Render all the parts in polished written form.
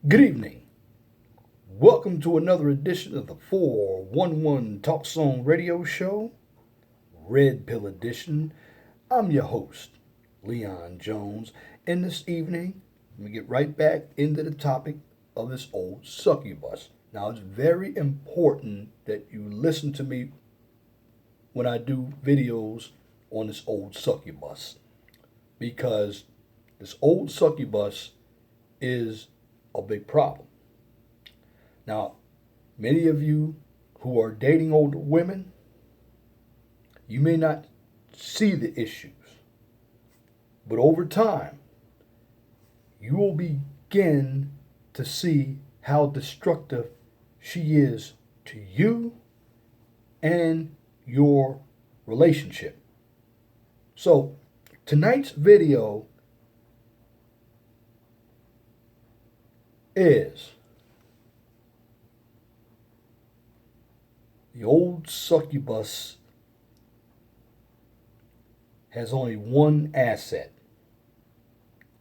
Good evening. Welcome to another edition of the 411 Talk Song Radio Show, Red Pill Edition. I'm your host, Leon Jones, and this evening, let me get right back into the topic of this old succubus. Now, it's very important that you listen to me when I do videos on this old succubus, because this old succubus is a big problem. Now, many of you who are dating older women, you may not see the issues, but over time, you will begin to see how destructive she is to you and your relationship. So, tonight's video is the old succubus has only one asset.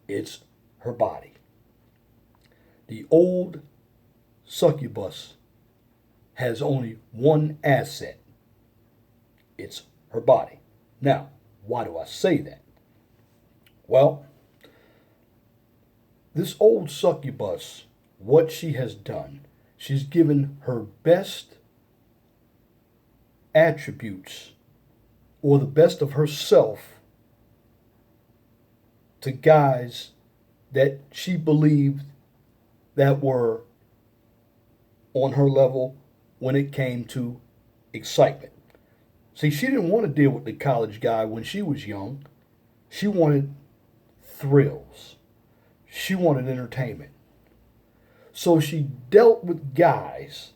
It's her body. The old succubus has only one asset. It's her body. Now, why do I say that? Well, this old succubus, what she has done, she's given her best attributes or the best of herself to guys that she believed that were on her level when it came to excitement. See, she didn't want to deal with the college guy when she was young. She wanted thrills. She wanted entertainment. So she dealt with guys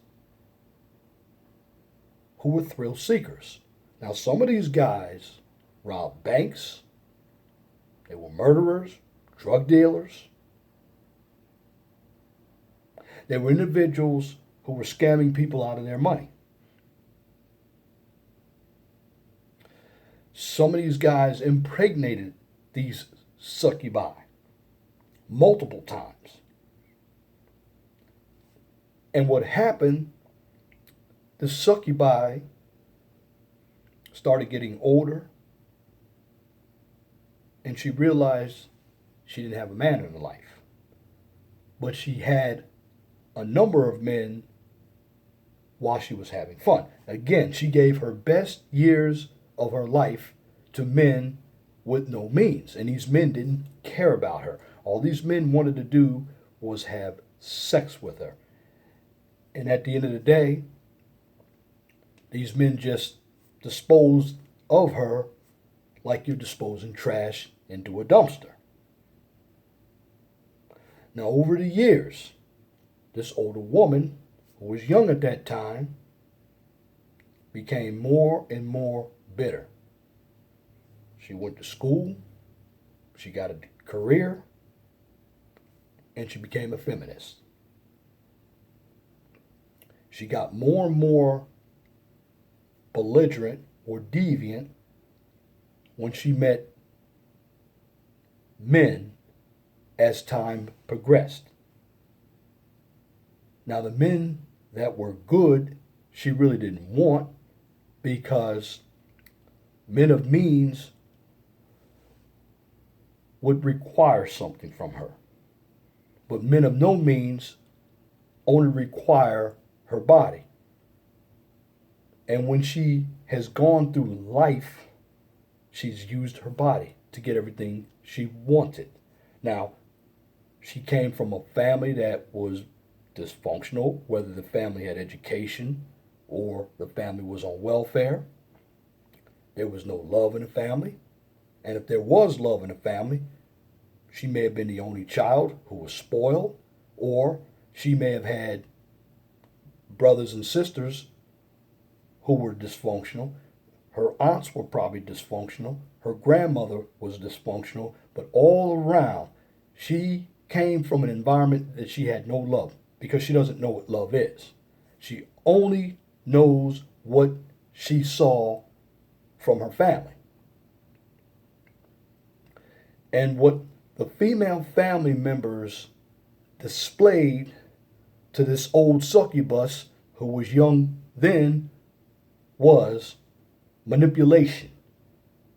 who were thrill seekers. Now, some of these guys robbed banks, they were murderers, drug dealers. They were individuals who were scamming people out of their money. Some of these guys impregnated these succubi multiple times. And what happened, the succubi started getting older, and she realized she didn't have a man in her life. But she had a number of men while she was having fun. Again, she gave her best years of her life to men with no means, and these men didn't care about her. All these men wanted to do was have sex with her. And at the end of the day, these men just disposed of her like you're disposing trash into a dumpster. Now, over the years, this older woman, who was young at that time, became more and more bitter. She went to school, she got a career, and she became a feminist. She got more and more belligerent or deviant when she met men as time progressed. Now, the men that were good, she really didn't want, because men of means would require something from her. But men of no means only require her body. And when she has gone through life, she's used her body to get everything she wanted. Now, she came from a family that was dysfunctional, whether the family had education or the family was on welfare. There was no love in the family. And if there was love in the family, she may have been the only child who was spoiled, or she may have had brothers and sisters who were dysfunctional. Her aunts were probably dysfunctional. Her grandmother was dysfunctional. But all around, she came from an environment that she had no love, because she doesn't know what love is. She only knows what she saw from her family. And what the female family members displayed to this old succubus who was young then was manipulation.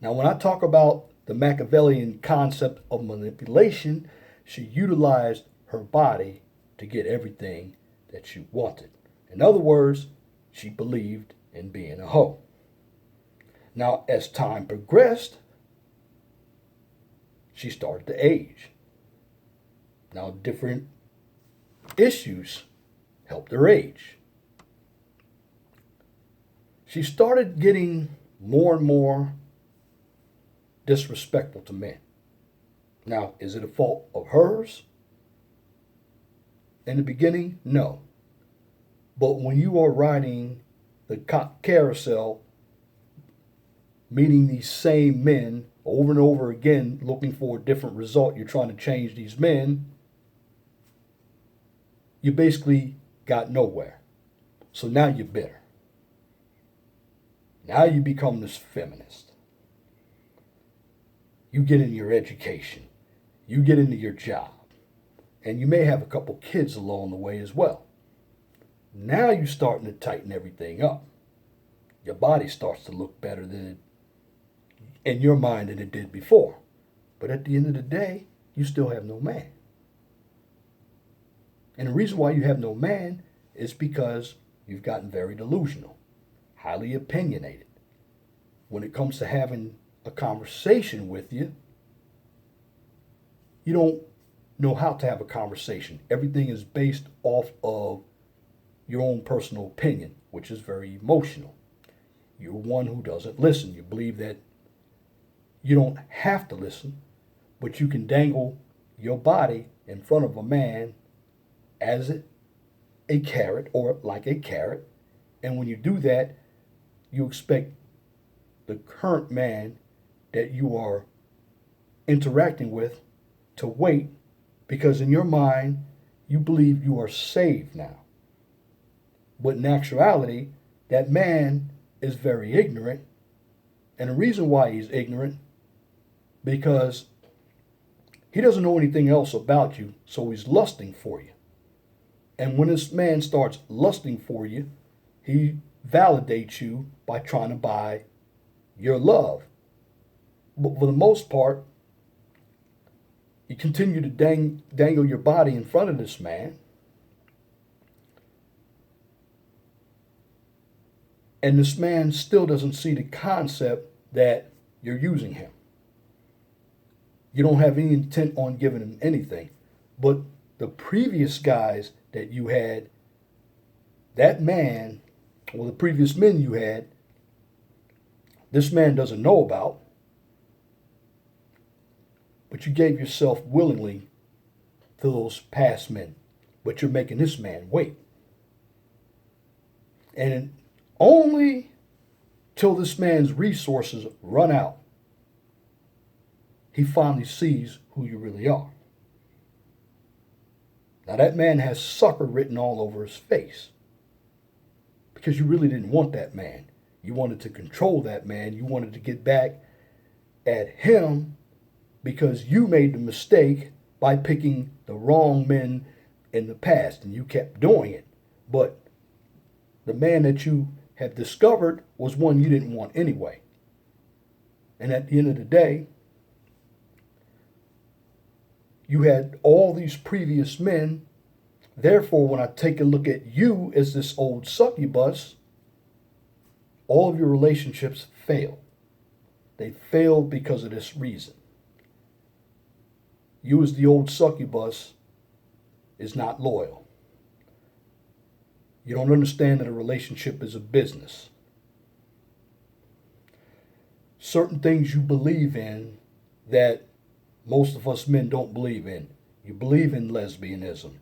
Now, when I talk about the Machiavellian concept of manipulation, she utilized her body to get everything that she wanted. In other words, she believed in being a hoe. Now, as time progressed, she started to age. Now, different issues helped her age. She started getting more and more disrespectful to men. Now, is it a fault of hers? In the beginning, no. But when you are riding the carousel, meeting these same men over and over again, looking for a different result, you're trying to change these men, you basically got nowhere. So now you're bitter. Now you become this feminist. You get into your education. You get into your job. And you may have a couple kids along the way as well. Now you're starting to tighten everything up. Your body starts to look better than in your mind than it did before. But at the end of the day, you still have no man. And the reason why you have no man is because you've gotten very delusional, highly opinionated. When it comes to having a conversation with you, you don't know how to have a conversation. Everything is based off of your own personal opinion, which is very emotional. You're one who doesn't listen. You believe that you don't have to listen, but you can dangle your body in front of a man as a carrot or like a carrot. And when you do that, you expect the current man that you are interacting with to wait, because in your mind, you believe you are saved now. But in actuality, that man is very ignorant. And the reason why he's ignorant, because he doesn't know anything else about you, so he's lusting for you. And when this man starts lusting for you, he validates you by trying to buy your love. But for the most part, you continue to dangle your body in front of this man. And this man still doesn't see the concept that you're using him. You don't have any intent on giving him anything. But the previous guys that you had, that man, or the previous men you had, this man doesn't know about, but you gave yourself willingly to those past men. But you're making this man wait. And only till this man's resources run out, he finally sees who you really are. Now that man has sucker written all over his face, because you really didn't want that man. You wanted to control that man. You wanted to get back at him because you made the mistake by picking the wrong men in the past, and you kept doing it. But the man that you have discovered was one you didn't want anyway. And at the end of the day, you had all these previous men. Therefore, when I take a look at you as this old succubus, all of your relationships fail. They failed because of this reason. You as the old succubus is not loyal. You don't understand that a relationship is a business. Certain things you believe in that most of us men don't believe in. You believe in lesbianism.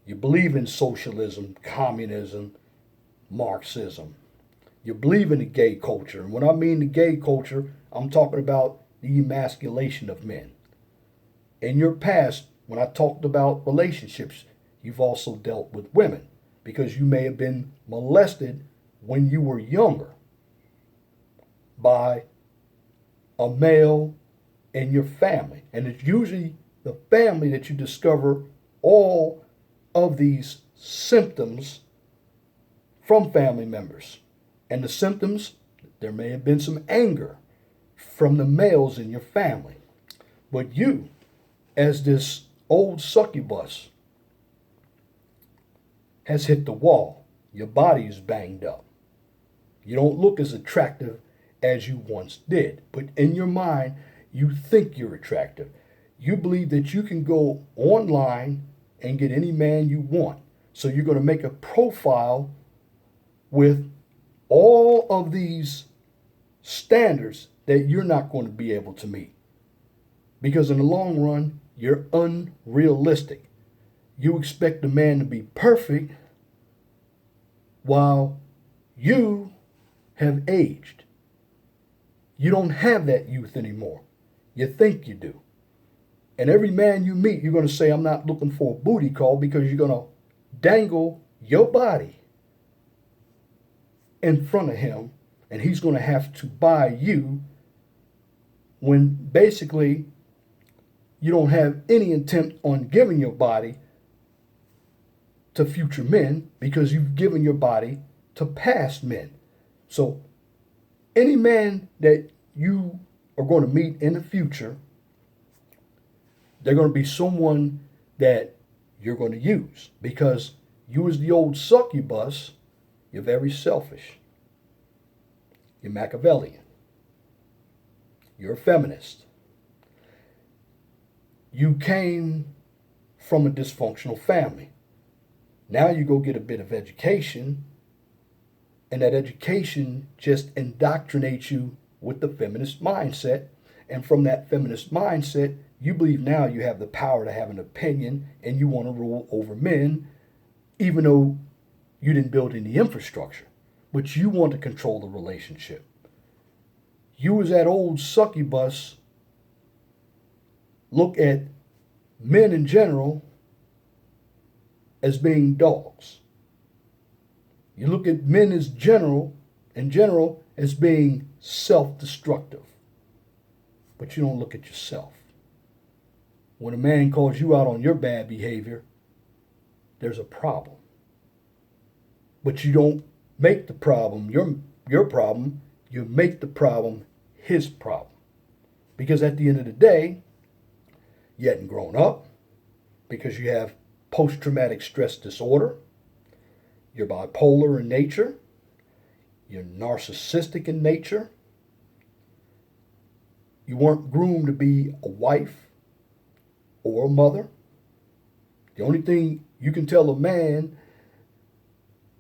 You believe in socialism, communism, Marxism. You believe in the gay culture. And when I mean the gay culture, I'm talking about the emasculation of men. In your past, when I talked about relationships, you've also dealt with women because you may have been molested when you were younger by a male in your family. And it's usually the family that you discover all of these symptoms from family members. And the symptoms, there may have been some anger from the males in your family. But you, as this old succubus, has hit the wall. Your body is banged up. You don't look as attractive as you once did. But in your mind, you think you're attractive. You believe that you can go online and get any man you want. So you're going to make a profile with all of these standards that you're not going to be able to meet. Because in the long run, you're unrealistic. You expect a man to be perfect while you have aged. You don't have that youth anymore. You think you do. And every man you meet, you're going to say, I'm not looking for a booty call, because you're going to dangle your body in front of him, and he's going to have to buy you when basically you don't have any intent on giving your body to future men, because you've given your body to past men. So any man that you are going to meet in the future, they're going to be someone that you're going to use, because you, as the old succubus, you're very selfish. You're Machiavellian. You're a feminist. You came from a dysfunctional family. Now you go get a bit of education, and that education just indoctrinates you with the feminist mindset. And from that feminist mindset, you believe now you have the power to have an opinion, and you want to rule over men, even though you didn't build any infrastructure. But you want to control the relationship. You, as that old succubus, look at men in general as being dogs. You look at men in general as being self-destructive. But you don't look at yourself. When a man calls you out on your bad behavior, there's a problem. But you don't make the problem your problem. You make the problem his problem. Because at the end of the day, you hadn't grown up, because you have post-traumatic stress disorder, you're bipolar in nature, you're narcissistic in nature, you weren't groomed to be a wife or a mother. The only thing you can tell a man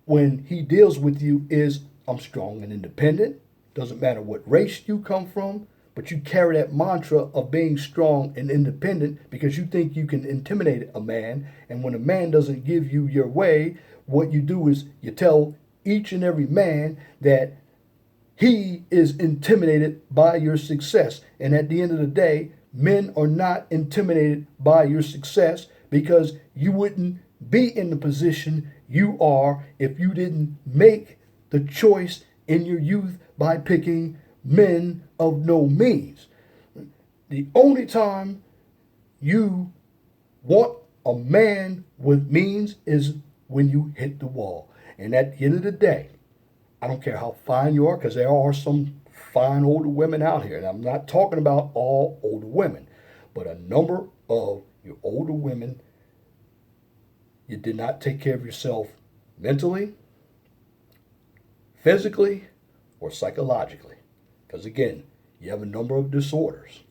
when he deals with you is, I'm strong and independent. Doesn't matter what race you come from, but you carry that mantra of being strong and independent because you think you can intimidate a man. And when a man doesn't give you your way, what you do is you tell each and every man that he is intimidated by your success. And at the end of the day, men are not intimidated by your success, because you wouldn't be in the position you are if you didn't make the choice in your youth by picking men of no means. The only time you want a man with means is when you hit the wall. And at the end of the day, I don't care how fine you are, because there are some fine older women out here. And I'm not talking about all older women, but a number of your older women, you did not take care of yourself mentally, physically, or psychologically. Because again, you have a number of disorders,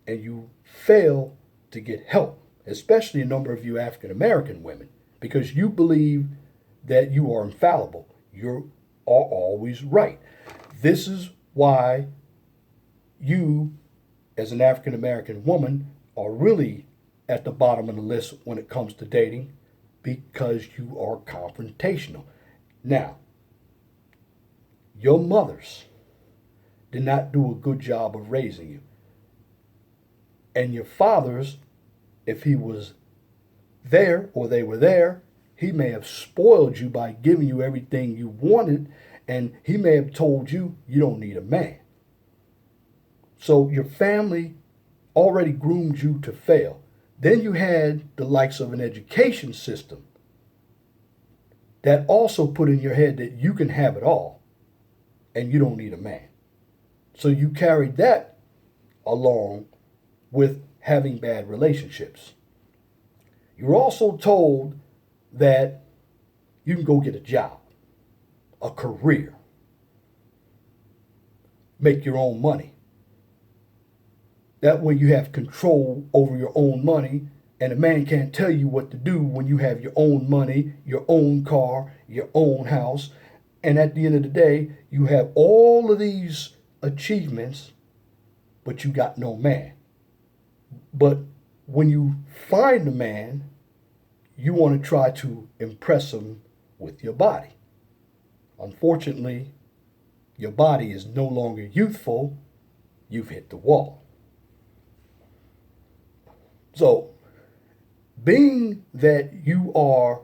and you fail to get help, especially a number of you African American women, because you believe that you are infallible. You are always right. This is why you, as an African American woman, are really at the bottom of the list when it comes to dating, because you are confrontational. Now, your mothers did not do a good job of raising you. And your fathers, if he was there or they were there, he may have spoiled you by giving you everything you wanted, and he may have told you you don't need a man. So your family already groomed you to fail. Then you had the likes of an education system that also put in your head that you can have it all and you don't need a man. So you carried that along with having bad relationships. You're also told that you can go get a job, a career, make your own money. That way you have control over your own money, and a man can't tell you what to do when you have your own money, your own car, your own house. And at the end of the day, you have all of these achievements, but you got no man. But when you find a man, you want to try to impress him with your body. Unfortunately, your body is no longer youthful. You've hit the wall. So, being that you are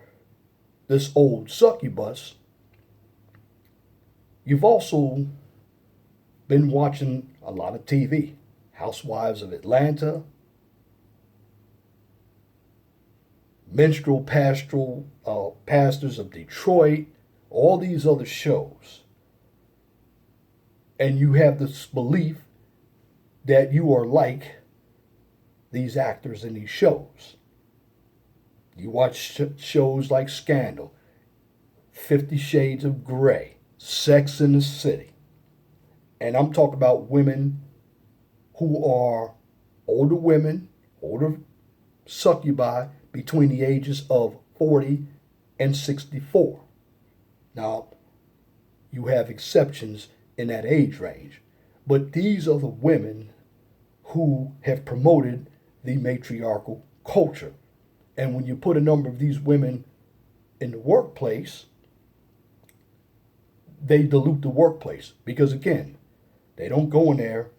this old succubus, you've also been watching a lot of TV. Housewives of Atlanta, Minstrel Pastoral Pastors of Detroit, all these other shows. And you have this belief that you are like these actors in these shows. You watch shows like Scandal, 50 Shades of Grey, Sex in the City. And I'm talking about women who are older succubi between the ages of 40 and 64. Now, you have exceptions in that age range, but these are the women who have promoted the matriarchal culture. And when you put a number of these women in the workplace, they dilute the workplace because, again, they don't go in there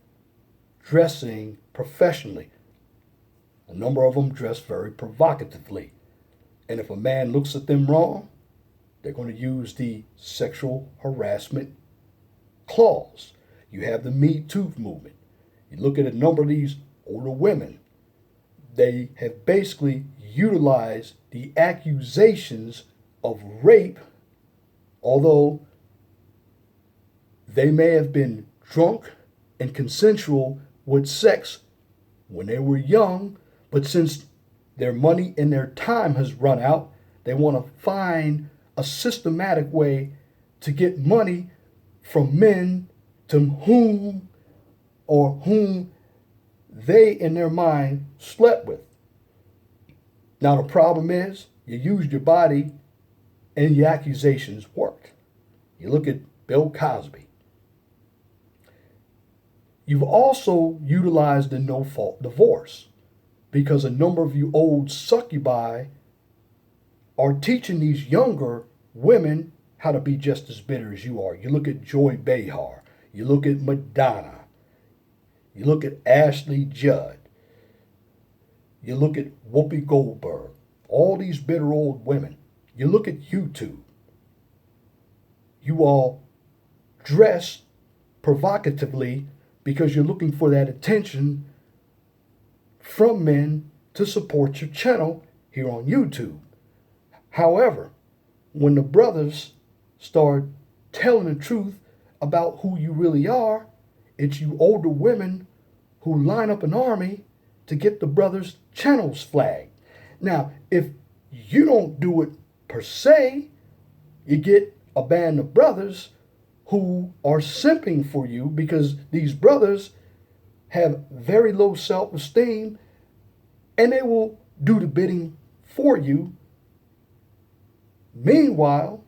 dressing professionally. A number of them dress very provocatively. And if a man looks at them wrong, they're going to use the sexual harassment clause. You have the Me Too movement. You look at a number of these older women, they have basically utilized the accusations of rape, although they may have been drunk and consensual with sex when they were young, but since their money and their time has run out, they want to find a systematic way to get money from men to whom they in their mind slept with. Now the problem is you used your body and your accusations worked. You look at Bill Cosby. You've also utilized the no-fault divorce because a number of you old succubi are teaching these younger women how to be just as bitter as you are. You look at Joy Behar. You look at Madonna. You look at Ashley Judd. You look at Whoopi Goldberg. All these bitter old women. You look at YouTube. You all dress provocatively because you're looking for that attention from men to support your channel here on YouTube. However, when the brothers start telling the truth about who you really are, it's you older women who line up an army to get the brothers' channels flagged. Now, if you don't do it per se, you get a band of brothers who are simping for you because these brothers have very low self-esteem and they will do the bidding for you. Meanwhile,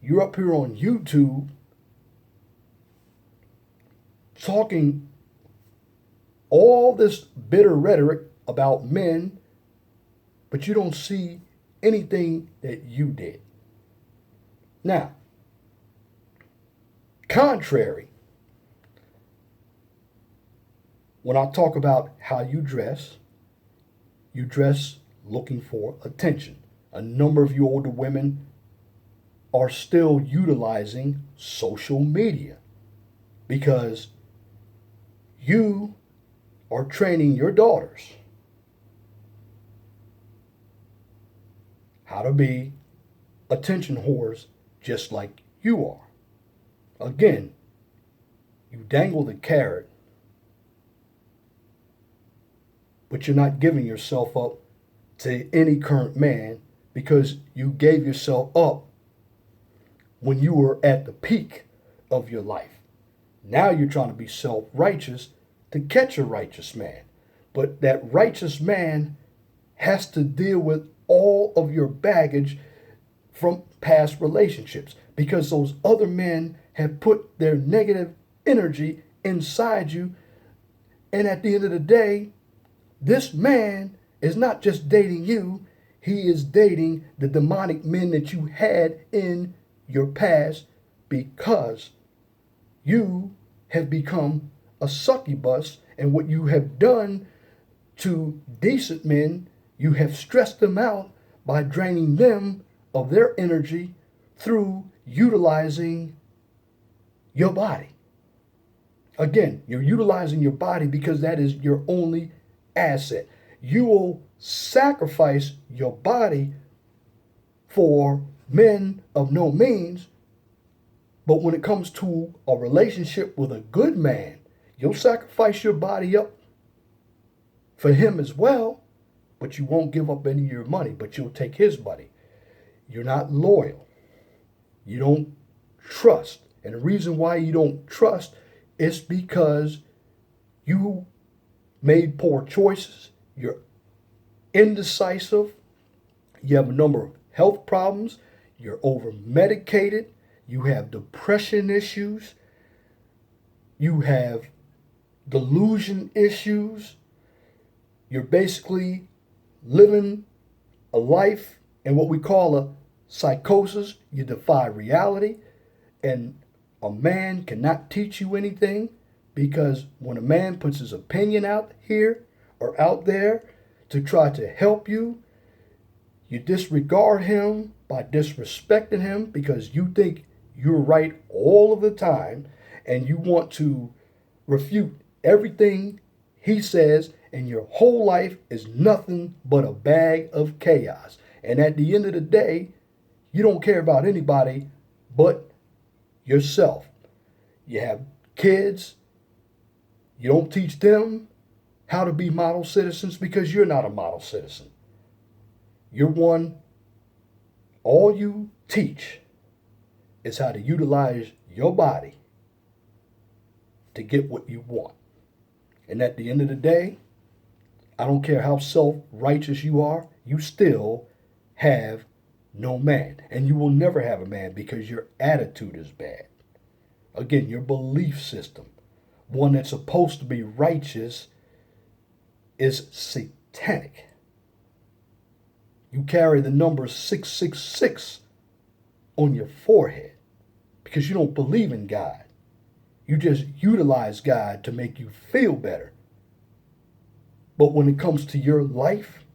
you're up here on YouTube talking all this bitter rhetoric about men, but you don't see anything that you did. Now, contrary, when I talk about how you dress looking for attention. A number of you older women are still utilizing social media because you are training your daughters how to be attention whores just like you are. Again, you dangle the carrot, but you're not giving yourself up to any current man because you gave yourself up when you were at the peak of your life. Now you're trying to be self-righteous to catch a righteous man. But that righteous man has to deal with all of your baggage from past relationships because those other men have put their negative energy inside you. And at the end of the day, this man is not just dating you, he is dating the demonic men that you had in your past because you have become a succubus, and what you have done to decent men, you have stressed them out by draining them of their energy through utilizing your body. Again, you're utilizing your body because that is your only asset. You will sacrifice your body for men of no means, but when it comes to a relationship with a good man, you'll sacrifice your body up for him as well, but you won't give up any of your money, but you'll take his money. You're not loyal. You don't trust. And the reason why you don't trust is because you made poor choices. You're indecisive. You have a number of health problems. You're over medicated. You have depression issues. You have delusion issues. You're basically living a life in what we call a psychosis. You defy reality. And a man cannot teach you anything because when a man puts his opinion out here or out there to try to help you, you disregard him by disrespecting him because you think you're right all of the time and you want to refute everything he says, and your whole life is nothing but a bag of chaos. And at the end of the day, you don't care about anybody but yourself. You have kids. You don't teach them how to be model citizens because you're not a model citizen. You're one, all you teach is how to utilize your body to get what you want. And at the end of the day, I don't care how self-righteous you are, you still have no man. And you will never have a man because your attitude is bad. Again, your belief system, one that's supposed to be righteous, is satanic. You carry the number 666 on your forehead because you don't believe in God. You just utilize God to make you feel better. But when it comes to your life,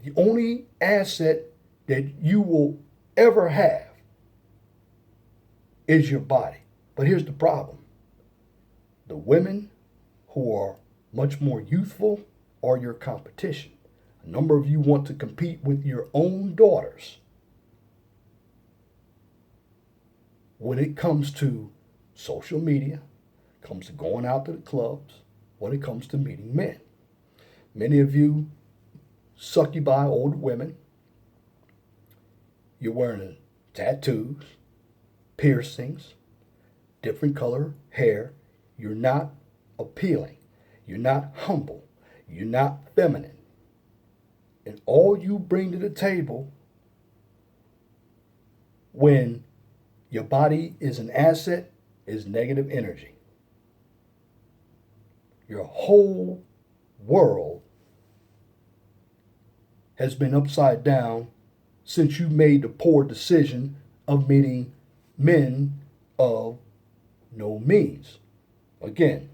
the only asset that you will ever have is your body. But here's the problem. The women who are much more youthful are your competition. A number of you want to compete with your own daughters when it comes to social media, comes to going out to the clubs, when it comes to meeting men. Many of you succubi older women, you're wearing tattoos, piercings, different color hair. You're not appealing. You're not humble. You're not feminine. And all you bring to the table when your body is an asset is negative energy. Your whole world has been upside down since you made the poor decision of meeting men of no means. Again,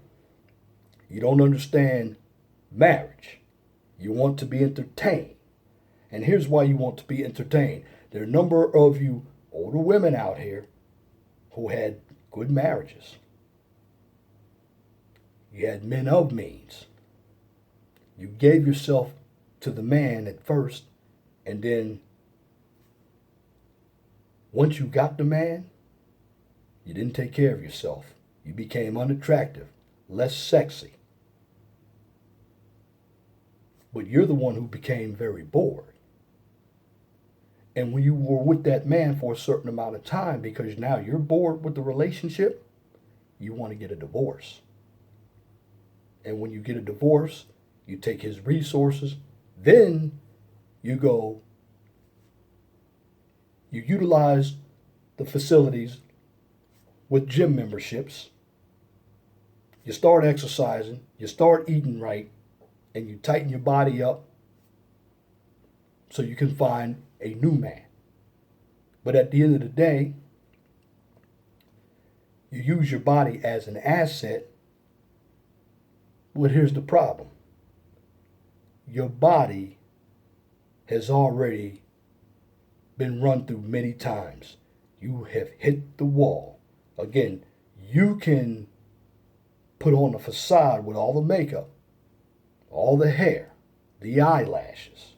you don't understand marriage. You want to be entertained. And here's why you want to be entertained. There are a number of you older women out here who had good marriages. You had men of means. You gave yourself to the man at first And then once you got the man, you didn't take care of yourself. You became unattractive, less sexy. But you're the one who became very bored. And when you were with that man for a certain amount of time, because now you're bored with the relationship, you want to get a divorce. And when you get a divorce, you take his resources, then you utilize the facilities with gym memberships, you start exercising, you start eating right, and you tighten your body up so you can find a new man. But at the end of the day, you use your body as an asset. But here's the problem. Your body has already been run through many times. You have hit the wall. Again, you can put on a facade with all the makeup, all the hair, the eyelashes.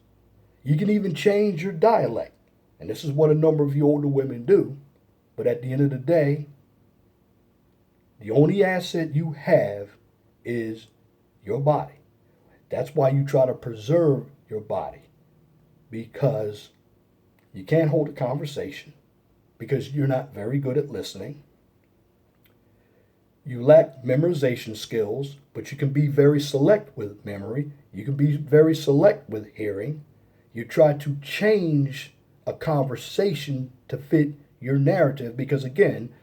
You can even change your dialect. And this is what a number of you older women do. But at the end of the day, the only asset you have is your body. That's why you try to preserve your body. Because you can't hold a conversation. Because you're not very good at listening. You lack memorization skills, but you can be very select with memory. You can be very select with hearing. You try to change a conversation to fit your narrative because, again,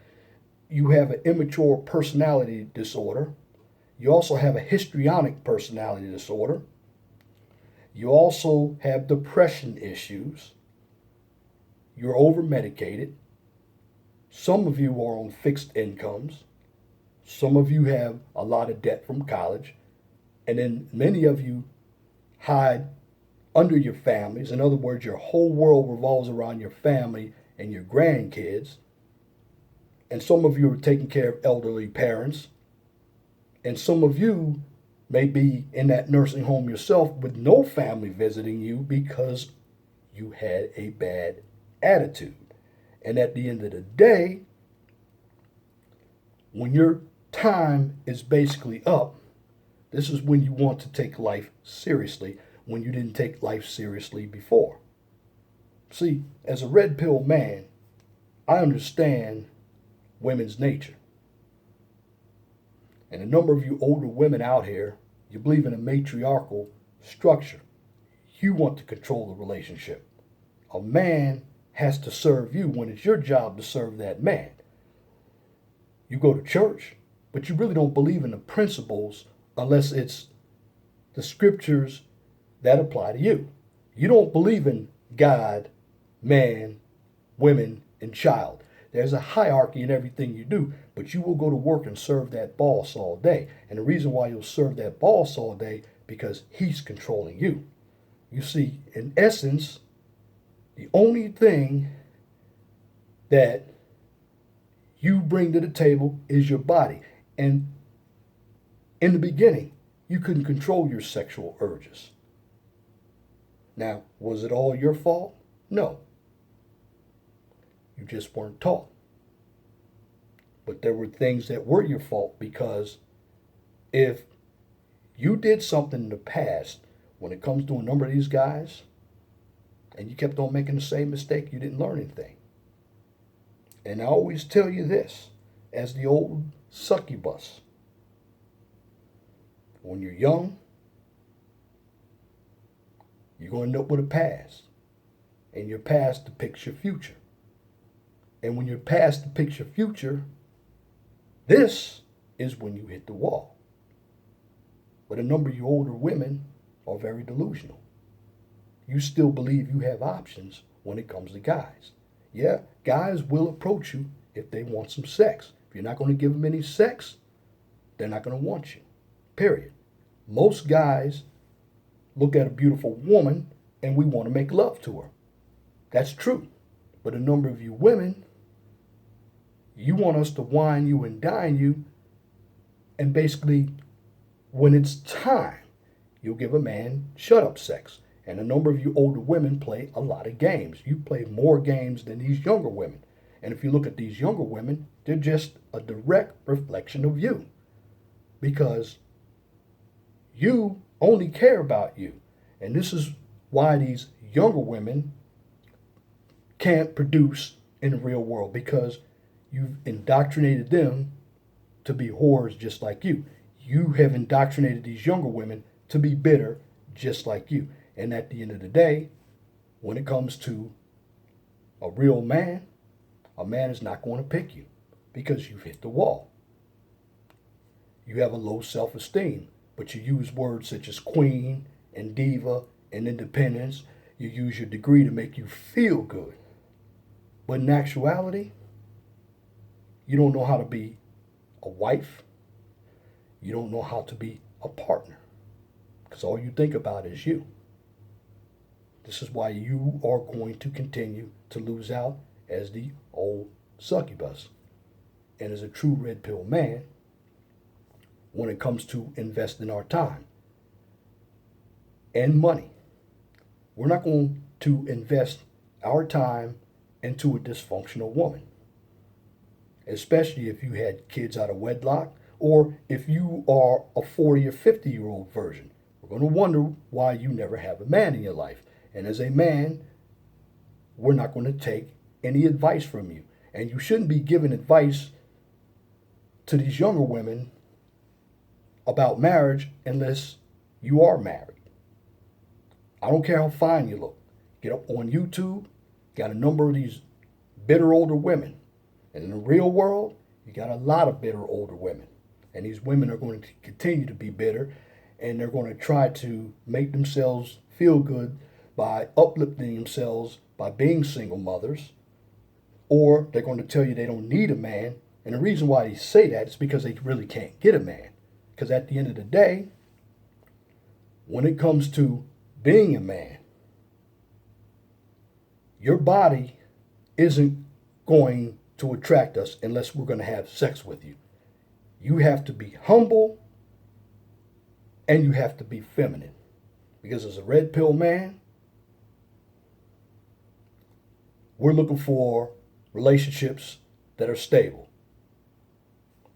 you have an immature personality disorder. You also have a histrionic personality disorder. You also have depression issues. You're over-medicated. Some of you are on fixed incomes. Some of you have a lot of debt from college. And then many of you hide under your families. In other words, your whole world revolves around your family and your grandkids. And some of you are taking care of elderly parents. And some of you may be in that nursing home yourself with no family visiting you because you had a bad attitude. And at the end of the day, when your time is basically up, this is when you want to take life seriously, when you didn't take life seriously before. See, as a red pill man, I understand women's nature. And a number of you older women out here, you believe in a matriarchal structure. You want to control the relationship. A man has to serve you when it's your job to serve that man. You go to church, but you really don't believe in the principles unless it's the scriptures that apply to you. You don't believe in God, man, women, and child. There's a hierarchy in everything you do, but you will go to work and serve that boss all day. And the reason why you'll serve that boss all day, because he's controlling you. You see, in essence, the only thing that you bring to the table is your body. And in the beginning, you couldn't control your sexual urges. Now, was it all your fault? No. You just weren't taught. But there were things that were your fault because if you did something in the past, when it comes to a number of these guys, and you kept on making the same mistake, you didn't learn anything. And I always tell you this, as the old succubus, when you're young, you're going to end up with a past. And your past depicts your future. And when your past depicts your future, this is when you hit the wall. But a number of you older women are very delusional. You still believe you have options when it comes to guys. Yeah, guys will approach you if they want some sex. If you're not going to give them any sex, they're not going to want you. Period. Most guys look at a beautiful woman and we want to make love to her. That's true. But a number of you women, you want us to wine you and dine you, and basically, when it's time, you'll give a man shut-up sex. And a number of you older women play a lot of games. You play more games than these younger women. And if you look at these younger women, they're just a direct reflection of you. Because you only care about you. And this is why these younger women can't produce in the real world, because you've indoctrinated them to be whores just like you. You have indoctrinated these younger women to be bitter just like you. And at the end of the day, when it comes to a real man, a man is not going to pick you because you've hit the wall. You have a low self-esteem, but you use words such as queen and diva and independence. You use your degree to make you feel good. But in actuality, you don't know how to be a wife. You don't know how to be a partner, because all you think about is you. This is why you are going to continue to lose out as the old succubus. And as a true red pill man, when it comes to investing our time and money, we're not going to invest our time into a dysfunctional woman, especially if you had kids out of wedlock, or if you are a 40 or 50-year-old virgin. We're going to wonder why you never have a man in your life. And as a man, we're not going to take any advice from you. And you shouldn't be giving advice to these younger women about marriage unless you are married. I don't care how fine you look. Get up on YouTube, got a number of these bitter older women. And in the real world, you got a lot of bitter older women. And these women are going to continue to be bitter, and they're going to try to make themselves feel good by uplifting themselves by being single mothers, or they're going to tell you they don't need a man. And the reason why they say that is because they really can't get a man. Because at the end of the day, when it comes to being a man, your body isn't going to attract us unless we're going to have sex with you. You have to be humble and you have to be feminine. Because as a red pill man, we're looking for relationships that are stable.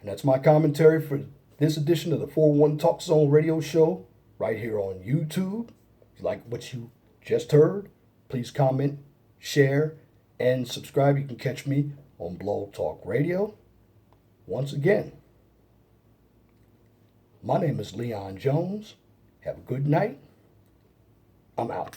And that's my commentary for this edition of the 401 Talk Zone radio show right here on YouTube. If you like what you just heard, please comment, share, and subscribe. You can catch me on Blog Talk Radio. Once again, my name is Leon Jones. Have a good night. I'm out.